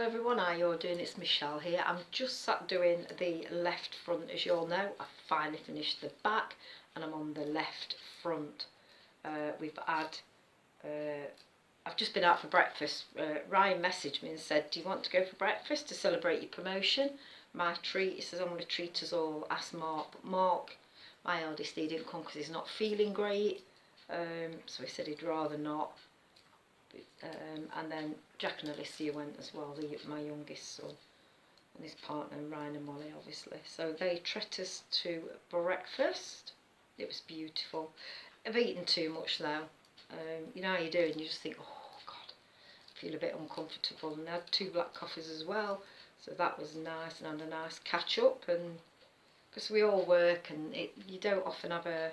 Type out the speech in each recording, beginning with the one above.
everyone, how you're doing? It's Michelle here. I'm just sat doing the left front. As you all know, I finally finished the back and I'm on the left front. I've just been out for breakfast. Ryan messaged me and said, do you want to go for breakfast to celebrate your promotion? My treat, he says, I'm going to treat us all. Ask Mark. But Mark, my eldest, he didn't come because he's not feeling great. So he said he'd rather not. And then Jack and Alicia went as well, my youngest son and his partner, Ryan and Molly, obviously. So they treated us to breakfast. It was beautiful. I've eaten too much now. You know how you do, and you just think, oh God, I feel a bit uncomfortable. And I had 2 black coffees as well, so that was nice, and had a nice catch up. And because we all work, and you don't often have a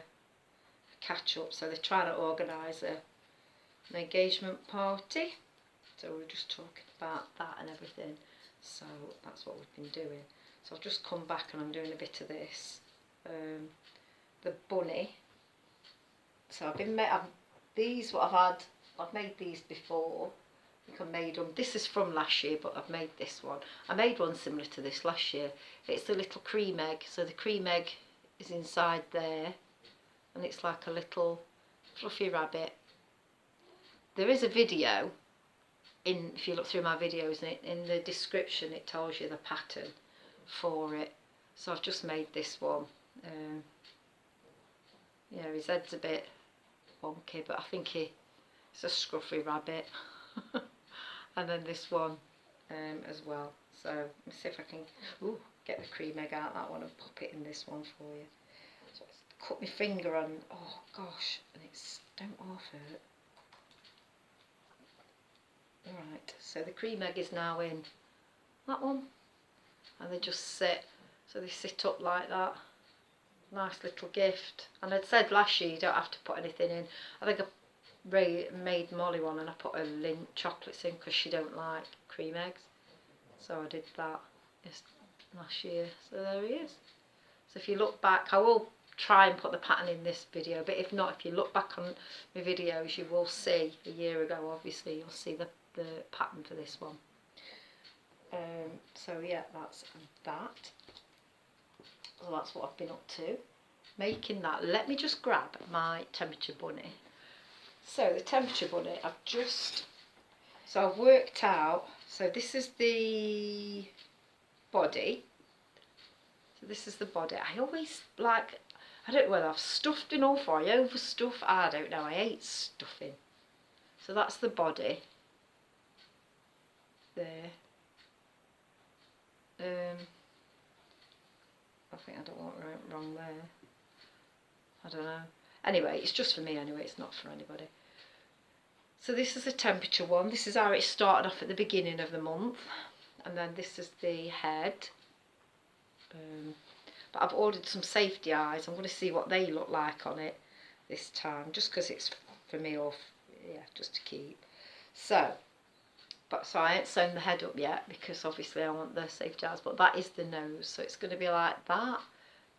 catch up, so they're trying to organise an engagement party, so we're just talking about that and everything. So that's what we've been doing. So I've just come back and I'm doing a bit of this, the bunny. So I've made these before. I think I made them, this is from last year, but I've made this one. I made one similar to this last year. It's the little cream egg, so the cream egg is inside there and it's like a little fluffy rabbit. There is a video, if you look through my videos, in the description it tells you the pattern for it. So I've just made this one. Yeah, his head's a bit wonky, but I think it's a scruffy rabbit. And then this one as well. So let me see if I can get the cream egg out that one and pop it in this one for you. So I cut my finger on, oh gosh, and don't half hurt. Right, so the cream egg is now in that one, and they just sit, so they sit up like that. Nice little gift. And I'd said last year you don't have to put anything in. I think I made Molly one and I put a Lindt chocolates in because she don't like cream eggs, so I did that last year. So there he is. So if you look back, I will try and put the pattern in this video, but if not, if you look back on my videos, you will see a year ago, obviously you'll see the pattern for this one. So yeah, that's that. Well, that's what I've been up to, making that. Let me just grab my temperature bunny. So the temperature bunny, I've worked out, so this is the body. So this is the body. I always I don't know whether I've stuffed enough or I overstuff, I don't know, I hate stuffing. So that's the body. There. I think I don't want wrong there. I don't know. Anyway, it's just for me anyway, it's not for anybody. So this is the temperature one. This is how it started off at the beginning of the month. And then this is the head. But I've ordered some safety eyes. I'm going to see what they look like on it this time, just because it's for me, or yeah, just to keep. So I ain't sewn the head up yet because obviously I want the safety eyes, but that is the nose, so it's going to be like that.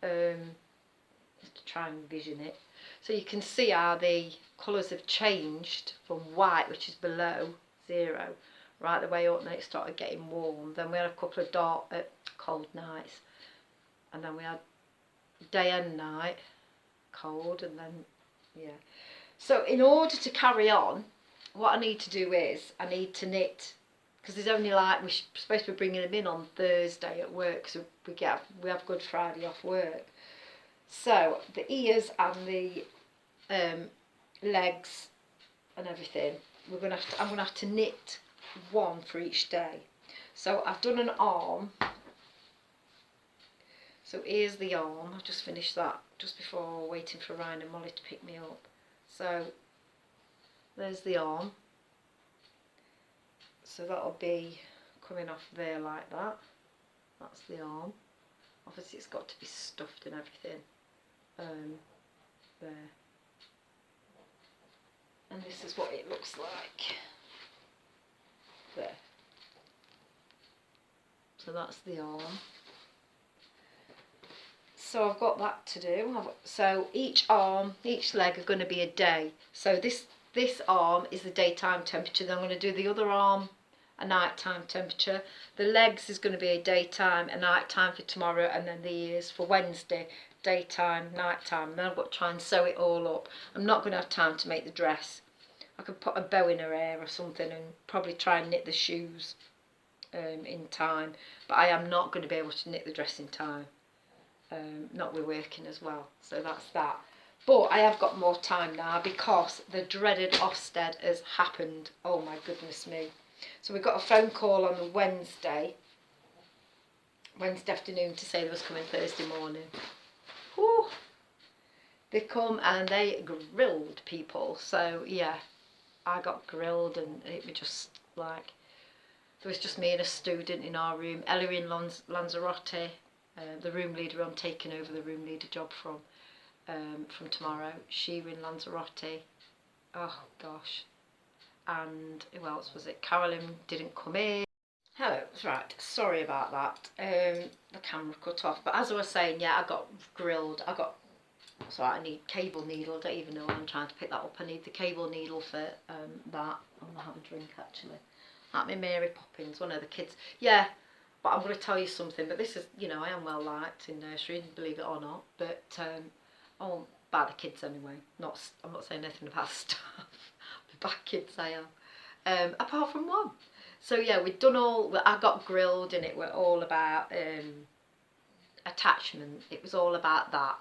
Just to try and vision it. So you can see how the colours have changed from white, which is below 0, right the way up, and then it started getting warm. Then we had a couple of cold nights, and then we had day and night cold, and then yeah. So in order to carry on, what I need to do is I need to knit, because there's only we're supposed to be bringing them in on Thursday at work, so we have Good Friday off work. So the ears and the legs and everything, I'm gonna have to knit one for each day. So I've done an arm. So here's the arm. I've just finished that just before waiting for Ryan and Molly to pick me up. So there's the arm. So that'll be coming off there like that. That's the arm. Obviously it's got to be stuffed and everything. There. And this is what it looks like. There. So that's the arm. So I've got that to do. So each arm, each leg are going to be a day. So this arm is the daytime temperature. Then I'm going to do the other arm a nighttime temperature. The legs is going to be a daytime, a nighttime for tomorrow, and then the ears for Wednesday, daytime, nighttime. And then I've got to try and sew it all up. I'm not going to have time to make the dress. I could put a bow in her hair or something and probably try and knit the shoes in time, but I am not going to be able to knit the dress in time, not with working as well, so that's that. But I have got more time now because the dreaded Ofsted has happened. Oh my goodness me. So we got a phone call on the Wednesday afternoon to say they was coming Thursday morning. Whew. They come and they grilled people, so yeah, I got grilled and it was just like, there was just me and a student in our room. Ellie in Lanzarote, the room leader I'm taking over the room leader job from tomorrow. She in Lanzarote. Oh gosh. And who else was it? Carolyn didn't come in. Hello, right, sorry about that. The camera cut off. But as I was saying, yeah, I got grilled. So I need cable needle. I don't even know why I'm trying to pick that up. I need the cable needle for that. I'm going to have a drink actually. Like my Mary Poppins, one of the kids. Yeah, but I'm going to tell you something. But this is, you know, I am well liked in nursery, believe it or not. But I won't buy the kids anyway. I'm not saying anything about staff. The bad kids I am. Apart from one. So yeah, we've done all. I got grilled, and it were all about attachment. It was all about that.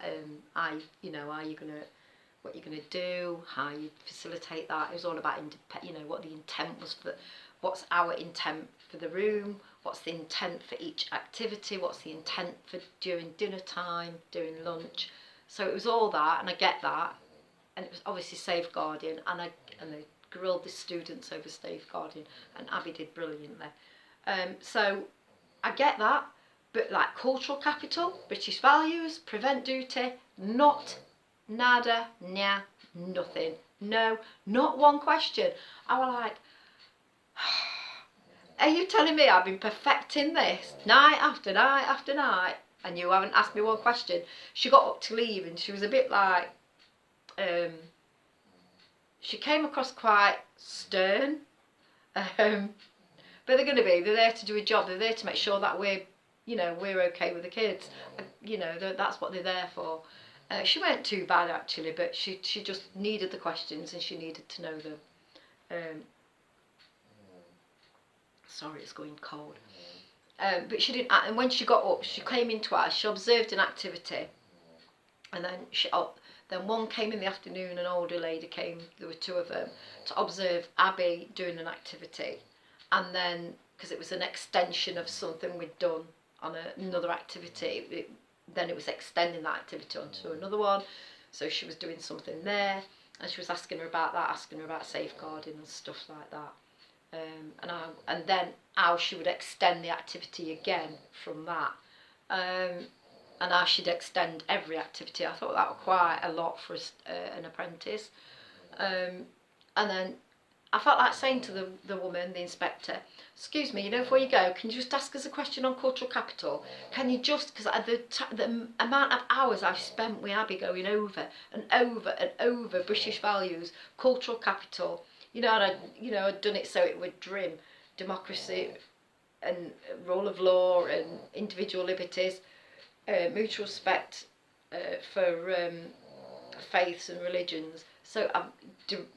What you're gonna do, how you facilitate that. It was all about, you know, what the intent was for. What's our intent for the room? What's the intent for each activity? What's the intent for during dinner time, during lunch? So it was all that, and I get that, and it was obviously safeguarding, and they grilled the students over safeguarding, and Abby did brilliantly. So I get that, but like cultural capital, British values, prevent duty, not nada, nah, nothing. No, not one question. I was like, are you telling me I've been perfecting this night after night after night and you haven't asked me one question? She got up to leave and she was a bit like, she came across quite stern, but they're going to be, they're there to do a job, they're there to make sure that we're okay with the kids, you know, that's what they're there for. She weren't too bad actually, but she just needed the questions and she needed to know them. Sorry, it's going cold. But she didn't, and when she got up, she came in twice, she observed an activity, and then then one came in the afternoon, an older lady came, there were two of them, to observe Abby doing an activity, and then, because it was an extension of something we'd done on another activity, then it was extending that activity onto another one, so she was doing something there, and she was asking her about that, asking her about safeguarding and stuff like that. And then how she would extend the activity again from that, and how she'd extend every activity. I thought that was quite a lot for an apprentice. And then I felt like saying to the woman, the inspector, excuse me, you know, before you go, can you just ask us a question on cultural capital? Can you just, because the amount of hours I've spent with Abby going over and over and over British values, cultural capital, you know, and I'd done it so it would DRIM, democracy and rule of law and individual liberties, mutual respect for faiths and religions. So I'm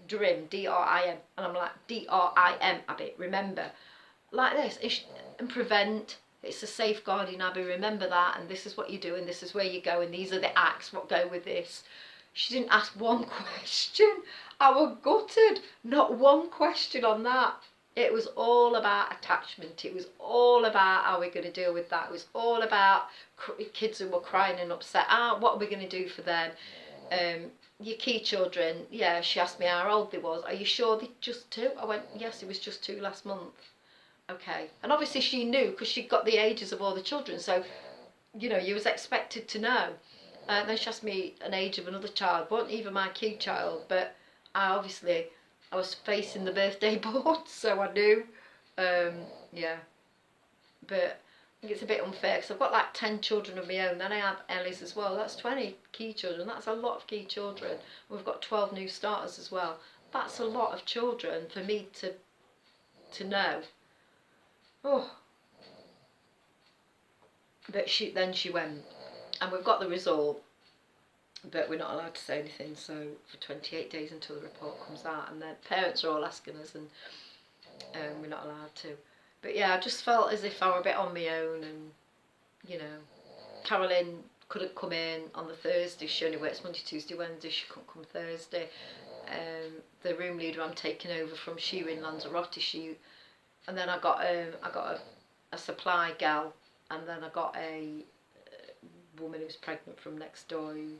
DRIM, D-R-I-M, and I'm like, D-R-I-M, Abby, remember, like this, and prevent, it's a safeguarding, Abby, remember that, and this is what you do, and this is where you go, and these are the acts, what go with this. She didn't ask one question. I was gutted, not one question on that. It was all about attachment. It was all about how we're going to deal with that. It was all about kids who were crying and upset. What are we going to do for them? Your key children, yeah, she asked me how old they was. Are you sure they just 2? I went, yes, it was just 2 last month. Okay. And obviously she knew because she got the ages of all the children. So, you know, you was expected to know. Then she asked me an age of another child. Wasn't even my key child, but I was facing the birthday board, so I knew. Yeah. But I think it's a bit unfair because I've got like 10 children of my own. Then I have Ellie's as well. That's 20 key children. That's a lot of key children. We've got 12 new starters as well. That's a lot of children for me to know. Oh, but then she went, and we've got the result, but we're not allowed to say anything. So for 28 days until the report comes out, and then parents are all asking us, and we're not allowed to. But yeah, I just felt as if I were a bit on my own, and you know, Carolyn couldn't come in on the Thursday. She only works Monday, Tuesday, Wednesday. She couldn't come Thursday. The room leader I'm taking over from, she in Lanzarote. And then I got a supply gal, and then I got a woman who's pregnant from next door. Who,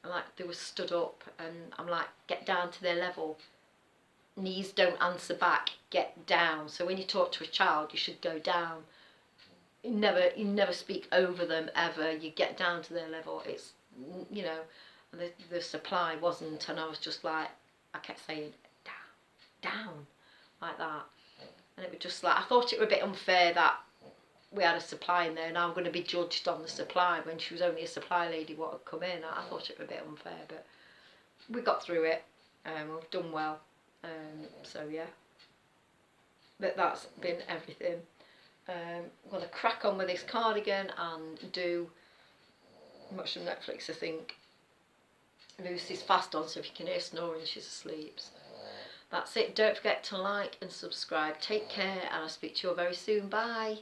like, they were stood up, and I'm like, get down to their level. Knees don't answer back. Get down. So when you talk to a child, you should go down. You never speak over them ever. You get down to their level. It's, you know, and the supply wasn't, and I was just like, I kept saying down, like that, and it was just like, I thought it was a bit unfair that we had a supply in there and I'm going to be judged on the supply when she was only a supply lady what had come in. I thought it was a bit unfair, but we got through it, and we've done well, so yeah, but that's been everything. I'm going to crack on with this cardigan and watch some Netflix, I think. Lucy's fast on, so if you can hear snoring, she's asleep. So that's it. Don't forget to like and subscribe. Take care, and I'll speak to you all very soon. Bye.